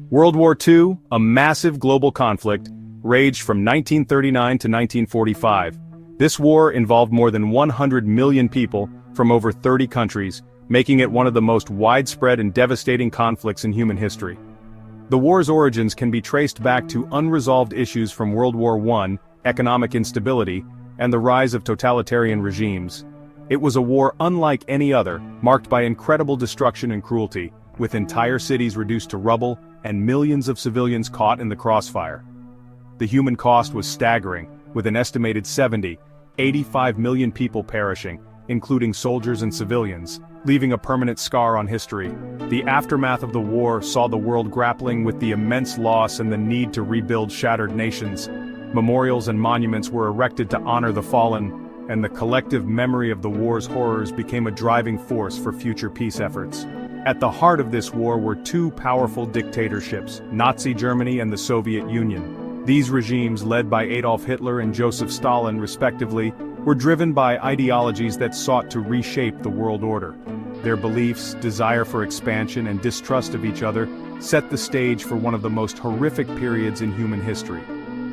World War II, a massive global conflict, raged from 1939 to 1945. This war involved more than 100 million people from over 30 countries, making it one of the most widespread and devastating conflicts in human history. The war's origins can be traced back to unresolved issues from World War I, economic instability, and the rise of totalitarian regimes. It was a war unlike any other, marked by incredible destruction and cruelty, with entire cities reduced to rubble and millions of civilians caught in the crossfire. The human cost was staggering, with an estimated 85 million people perishing, including soldiers and civilians, leaving a permanent scar on history. The aftermath of the war saw the world grappling with the immense loss and the need to rebuild shattered nations. Memorials and monuments were erected to honor the fallen, and the collective memory of the war's horrors became a driving force for future peace efforts. At the heart of this war were two powerful dictatorships, Nazi Germany and the Soviet Union. These regimes, led by Adolf Hitler and Joseph Stalin respectively, were driven by ideologies that sought to reshape the world order. Their beliefs, desire for expansion, and distrust of each other set the stage for one of the most horrific periods in human history.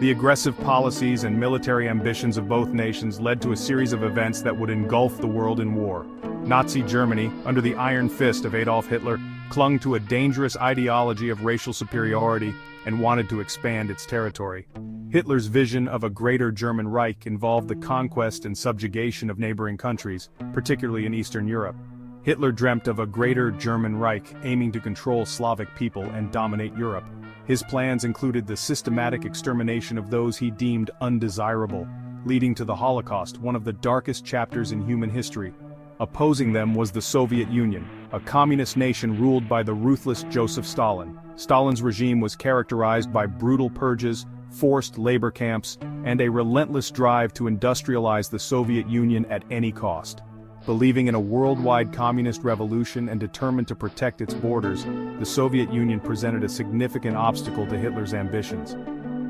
The aggressive policies and military ambitions of both nations led to a series of events that would engulf the world in war. Nazi Germany, under the iron fist of Adolf Hitler, clung to a dangerous ideology of racial superiority and wanted to expand its territory. Hitler's vision of a greater German Reich involved the conquest and subjugation of neighboring countries, particularly in Eastern Europe. Hitler dreamt of a greater German Reich aiming to control Slavic people and dominate Europe. His plans included the systematic extermination of those he deemed undesirable, leading to the Holocaust, one of the darkest chapters in human history. Opposing them was the Soviet Union, a communist nation ruled by the ruthless Joseph Stalin. Stalin's regime was characterized by brutal purges, forced labor camps, and a relentless drive to industrialize the Soviet Union at any cost. Believing in a worldwide communist revolution and determined to protect its borders, the Soviet Union presented a significant obstacle to Hitler's ambitions.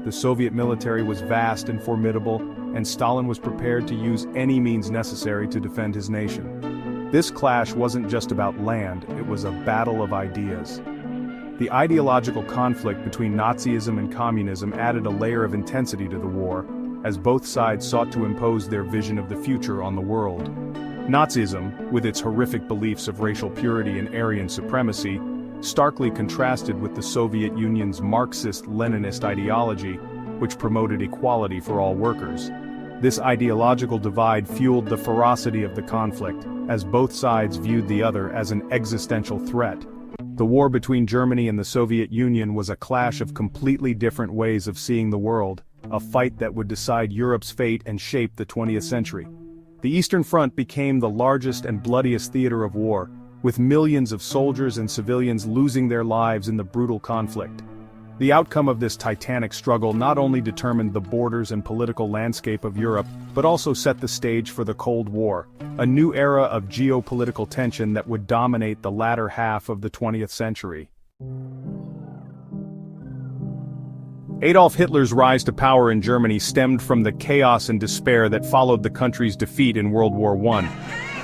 The Soviet military was vast and formidable, and Stalin was prepared to use any means necessary to defend his nation. This clash wasn't just about land, it was a battle of ideas. The ideological conflict between Nazism and communism added a layer of intensity to the war, as both sides sought to impose their vision of the future on the world. Nazism, with its horrific beliefs of racial purity and Aryan supremacy, starkly contrasted with the Soviet Union's Marxist-Leninist ideology, which promoted equality for all workers. This ideological divide fueled the ferocity of the conflict, as both sides viewed the other as an existential threat. The war between Germany and the Soviet Union was a clash of completely different ways of seeing the world, a fight that would decide Europe's fate and shape the 20th century. The Eastern Front became the largest and bloodiest theater of war, with millions of soldiers and civilians losing their lives in the brutal conflict. The outcome of this titanic struggle not only determined the borders and political landscape of Europe, but also set the stage for the Cold War, a new era of geopolitical tension that would dominate the latter half of the 20th century. Adolf Hitler's rise to power in Germany stemmed from the chaos and despair that followed the country's defeat in World War I.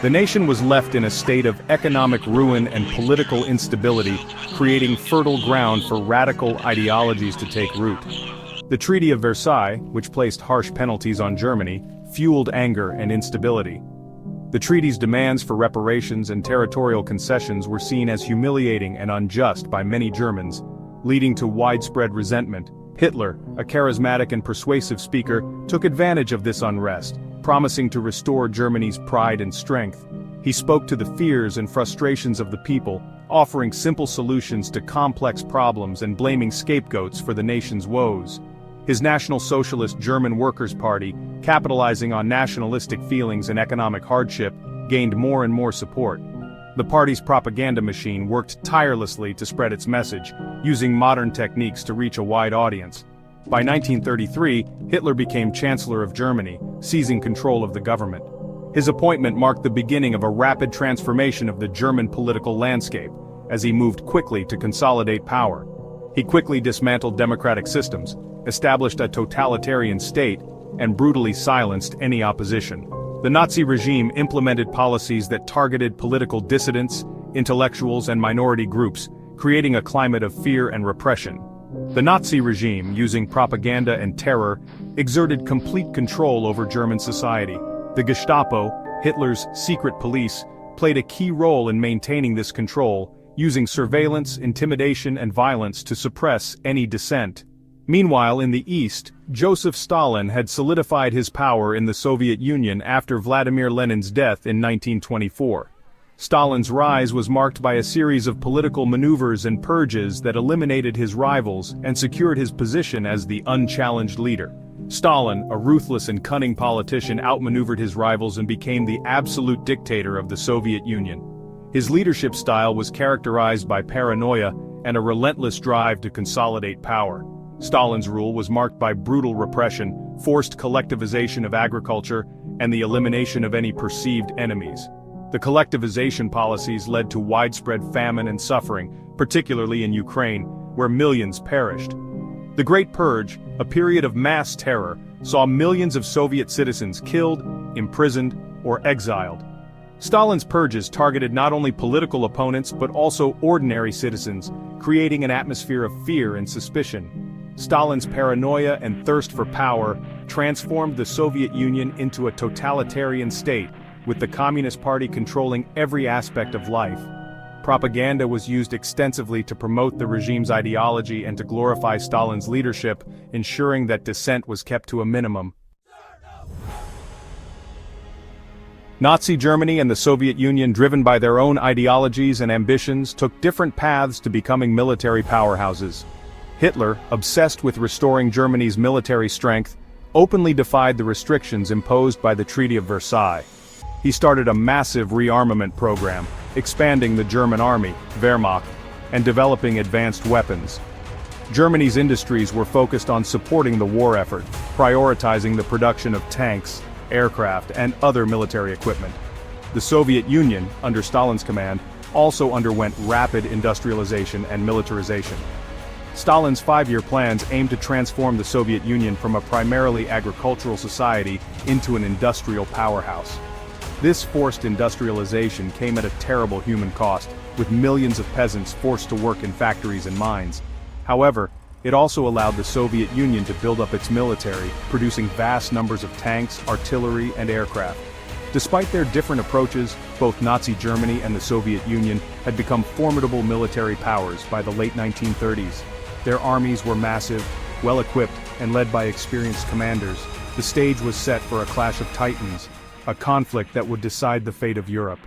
The nation was left in a state of economic ruin and political instability, creating fertile ground for radical ideologies to take root. The Treaty of Versailles, which placed harsh penalties on Germany, fueled anger and instability. The treaty's demands for reparations and territorial concessions were seen as humiliating and unjust by many Germans, leading to widespread resentment. Hitler, a charismatic and persuasive speaker, took advantage of this unrest, promising to restore Germany's pride and strength. He spoke to the fears and frustrations of the people, offering simple solutions to complex problems and blaming scapegoats for the nation's woes. His National Socialist German Workers' Party, capitalizing on nationalistic feelings and economic hardship, gained more and more support. The party's propaganda machine worked tirelessly to spread its message, using modern techniques to reach a wide audience. By 1933, Hitler became Chancellor of Germany, seizing control of the government. His appointment marked the beginning of a rapid transformation of the German political landscape, as he moved quickly to consolidate power. He quickly dismantled democratic systems, established a totalitarian state, and brutally silenced any opposition. The Nazi regime implemented policies that targeted political dissidents, intellectuals, and minority groups, creating a climate of fear and repression. The Nazi regime, using propaganda and terror, exerted complete control over German society. The Gestapo, Hitler's secret police, played a key role in maintaining this control, using surveillance, intimidation, and violence to suppress any dissent. Meanwhile, in the East, Joseph Stalin had solidified his power in the Soviet Union after Vladimir Lenin's death in 1924. Stalin's rise was marked by a series of political maneuvers and purges that eliminated his rivals and secured his position as the unchallenged leader. Stalin, a ruthless and cunning politician, outmaneuvered his rivals and became the absolute dictator of the Soviet Union. His leadership style was characterized by paranoia and a relentless drive to consolidate power. Stalin's rule was marked by brutal repression, forced collectivization of agriculture, and the elimination of any perceived enemies. The collectivization policies led to widespread famine and suffering, particularly in Ukraine, where millions perished. The Great Purge, a period of mass terror, saw millions of Soviet citizens killed, imprisoned, or exiled. Stalin's purges targeted not only political opponents but also ordinary citizens, creating an atmosphere of fear and suspicion. Stalin's paranoia and thirst for power transformed the Soviet Union into a totalitarian state, with the Communist Party controlling every aspect of life. Propaganda was used extensively to promote the regime's ideology and to glorify Stalin's leadership, ensuring that dissent was kept to a minimum. Nazi Germany and the Soviet Union, driven by their own ideologies and ambitions, took different paths to becoming military powerhouses. Hitler, obsessed with restoring Germany's military strength, openly defied the restrictions imposed by the Treaty of Versailles. He started a massive rearmament program, expanding the German army, Wehrmacht, and developing advanced weapons. Germany's industries were focused on supporting the war effort, prioritizing the production of tanks, aircraft, and other military equipment. The Soviet Union, under Stalin's command, also underwent rapid industrialization and militarization. Stalin's five-year plans aimed to transform the Soviet Union from a primarily agricultural society into an industrial powerhouse. This forced industrialization came at a terrible human cost, with millions of peasants forced to work in factories and mines. However, it also allowed the Soviet Union to build up its military, producing vast numbers of tanks, artillery, and aircraft. Despite their different approaches, both Nazi Germany and the Soviet Union had become formidable military powers by the late 1930s. Their armies were massive, well-equipped, and led by experienced commanders. The stage was set for a clash of titans, a conflict that would decide the fate of Europe.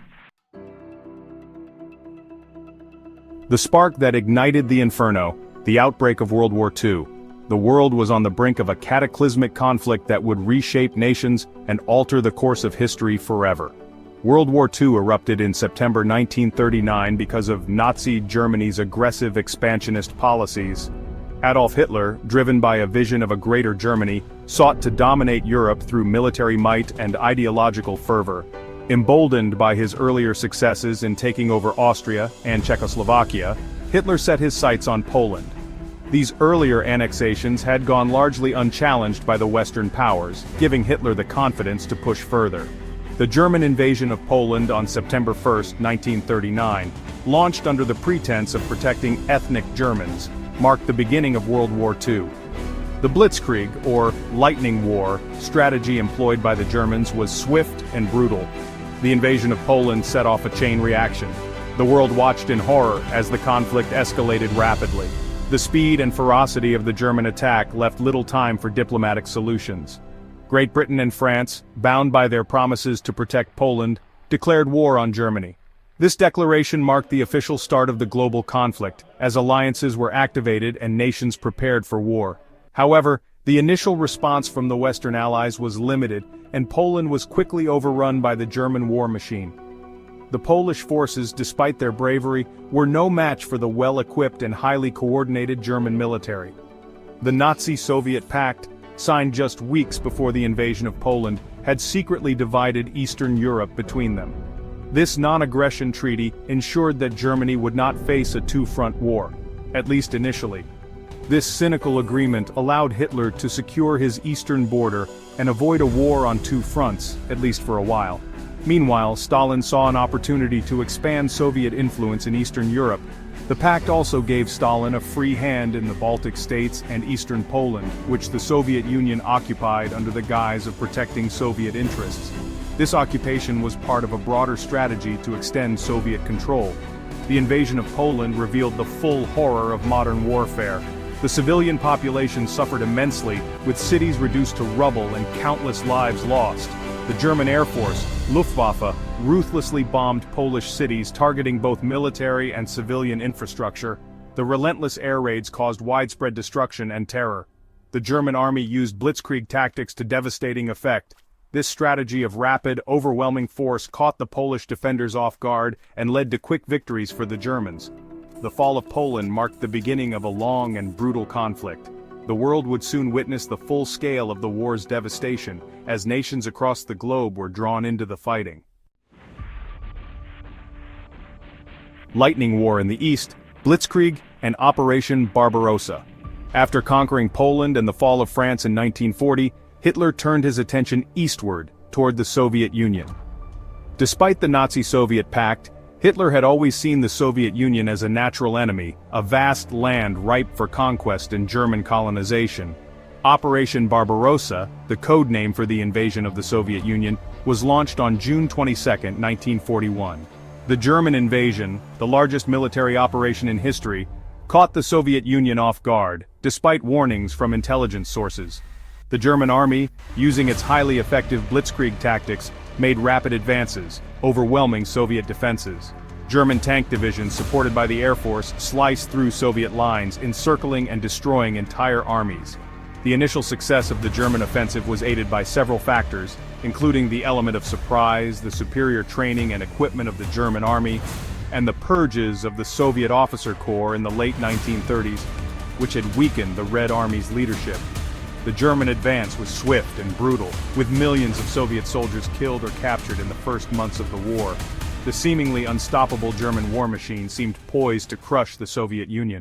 The spark that ignited the inferno, the outbreak of World War II. The world was on the brink of a cataclysmic conflict that would reshape nations and alter the course of history forever. World War II erupted in September 1939 because of Nazi Germany's aggressive expansionist policies. Adolf Hitler, driven by a vision of a greater Germany, sought to dominate Europe through military might and ideological fervor. Emboldened by his earlier successes in taking over Austria and Czechoslovakia, Hitler set his sights on Poland. These earlier annexations had gone largely unchallenged by the Western powers, giving Hitler the confidence to push further. The German invasion of Poland on September 1, 1939, launched under the pretense of protecting ethnic Germans, marked the beginning of World War II. The Blitzkrieg, or lightning war, strategy employed by the Germans was swift and brutal. The invasion of Poland set off a chain reaction. The world watched in horror as the conflict escalated rapidly. The speed and ferocity of the German attack left little time for diplomatic solutions. Great Britain and France, bound by their promises to protect Poland, declared war on Germany. This declaration marked the official start of the global conflict, as alliances were activated and nations prepared for war. However, the initial response from the Western Allies was limited, and Poland was quickly overrun by the German war machine. The Polish forces, despite their bravery, were no match for the well-equipped and highly coordinated German military. The Nazi-Soviet pact, signed just weeks before the invasion of Poland, had secretly divided Eastern Europe between them. This non-aggression treaty ensured that Germany would not face a two-front war, at least initially. This cynical agreement allowed Hitler to secure his eastern border and avoid a war on two fronts, at least for a while. Meanwhile, Stalin saw an opportunity to expand Soviet influence in Eastern Europe. The pact also gave Stalin a free hand in the Baltic states and eastern Poland, which the Soviet Union occupied under the guise of protecting Soviet interests. This occupation was part of a broader strategy to extend Soviet control. The invasion of Poland revealed the full horror of modern warfare. The civilian population suffered immensely, with cities reduced to rubble and countless lives lost. The German Air Force, Luftwaffe, ruthlessly bombed Polish cities, targeting both military and civilian infrastructure. The relentless air raids caused widespread destruction and terror. The German army used blitzkrieg tactics to devastating effect. This strategy of rapid, overwhelming force caught the Polish defenders off guard and led to quick victories for the Germans. The fall of Poland marked the beginning of a long and brutal conflict. The world would soon witness the full scale of the war's devastation, as nations across the globe were drawn into the fighting. Lightning War in the East, Blitzkrieg, and Operation Barbarossa. After conquering Poland and the fall of France in 1940, Hitler turned his attention eastward, toward the Soviet Union. Despite the Nazi-Soviet pact, Hitler had always seen the Soviet Union as a natural enemy, a vast land ripe for conquest and German colonization. Operation Barbarossa, the code name for the invasion of the Soviet Union, was launched on June 22, 1941. The German invasion, the largest military operation in history, caught the Soviet Union off guard, despite warnings from intelligence sources. The German army, using its highly effective blitzkrieg tactics, made rapid advances, overwhelming Soviet defenses. German tank divisions supported by the Air Force sliced through Soviet lines, encircling and destroying entire armies. The initial success of the German offensive was aided by several factors, including the element of surprise, the superior training and equipment of the German army, and the purges of the Soviet officer corps in the late 1930s, which had weakened the Red Army's leadership. The German advance was swift and brutal, with millions of Soviet soldiers killed or captured in the first months of the war. The seemingly unstoppable German war machine seemed poised to crush the Soviet Union.